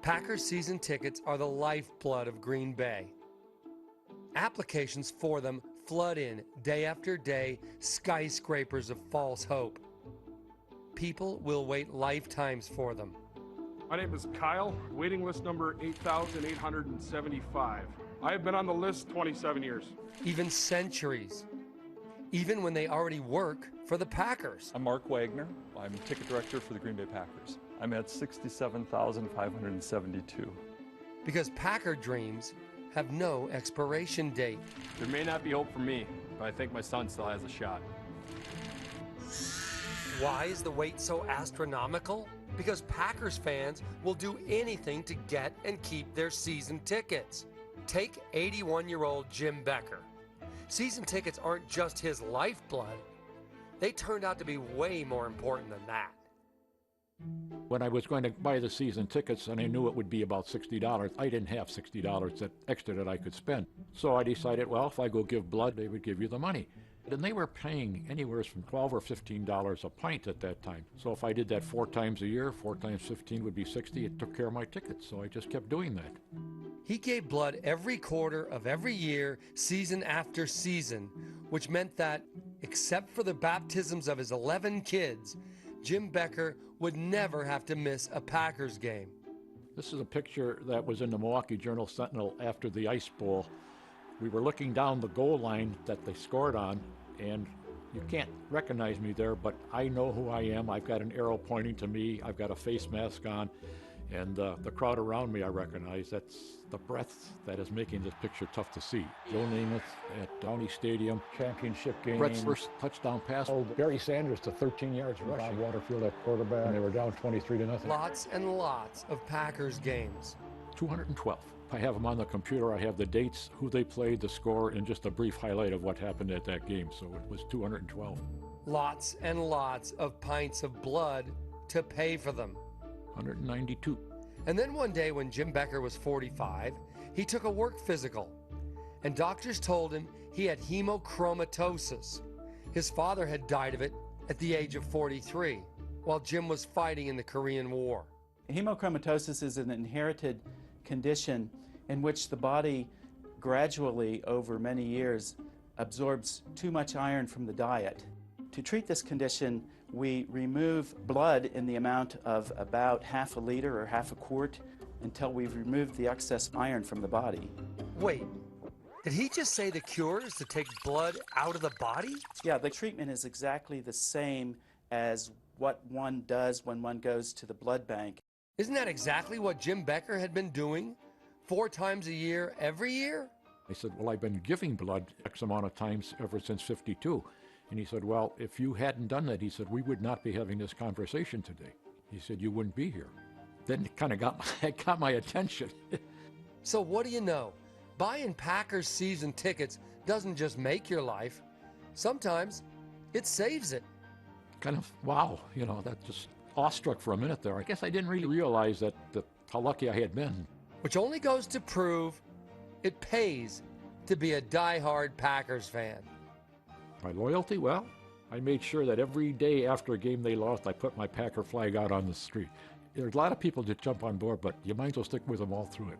Packers season tickets are the lifeblood of Green Bay. Applications for them flood in day after day, skyscrapers of false hope. People will wait lifetimes for them. My name is Kyle, waiting list number 8,875. I have been on the list 27 years. Even centuries. Even when they already work for the Packers. I'm Mark Wagner. I'm ticket director for the Green Bay Packers. I'm at 67,572. Because Packer dreams have no expiration date. There may not be hope for me, but I think my son still has a shot. Why is the wait so astronomical? Because Packers fans will do anything to get and keep their season tickets. Take 81-year-old Jim Becker. Season tickets aren't just his lifeblood. They turned out to be way more important than that. When I was going to buy the season tickets and I knew it would be about $60, I didn't have $60 that extra that I could spend. So I decided, well, if I go give blood, they would give you the money. And they were paying anywhere from $12 or $15 a pint at that time. So if I did that 4 times a year, 4 times 15 would be 60. It took care of my tickets, so I just kept doing that. He gave blood every quarter of every year, season after season, which meant that, except for the baptisms of his 11 kids, Jim Becker would never have to miss a Packers game. This is a picture that was in the Milwaukee Journal-Sentinel after the Ice Bowl. We were looking down the goal line that they scored on, and you can't recognize me there, but I know who I am. I've got an arrow pointing to me. I've got a face mask on, and the crowd around me I recognize. That's the breath that is making this picture tough to see. Joe Namath at Downey Stadium. Championship game. Brett's first touchdown pass. Oh, Barry Sanders to 13 yards rushing. Bob Waterfield at quarterback, and they were down 23-0. Lots and lots of Packers games. 212. I have them on the computer. I have the dates, who they played, the score, and just a brief highlight of what happened at that game. So it was 212. Lots and lots of pints of blood to pay for them. 192. And then one day when Jim Becker was 45, he took a work physical, and doctors told him he had hemochromatosis. His father had died of it at the age of 43, while Jim was fighting in the Korean War. Hemochromatosis is an inherited condition in which the body gradually, over many years, absorbs too much iron from the diet. To treat this condition, we remove blood in the amount of about half a liter or half a quart until we've removed the excess iron from the body. Wait, did he just say the cure is to take blood out of the body? Yeah, the treatment is exactly the same as what one does when one goes to the blood bank. Isn't that exactly what Jim Becker had been doing 4 times a year, every year? I said, well, I've been giving blood X amount of times ever since 52. And he said, well, if you hadn't done that, he said, we would not be having this conversation today. He said, you wouldn't be here. Then it kind of got my attention. So what do you know? Buying Packers season tickets doesn't just make your life. Sometimes it saves it. Kind of, wow, you know, that just awestruck for a minute there. I guess I didn't really realize that how lucky I had been. Which only goes to prove it pays to be a die-hard Packers fan. My loyalty? Well, I made sure that every day after a game they lost, I put my Packer flag out on the street. There's a lot of people that jump on board, but you might as well stick with them all through it.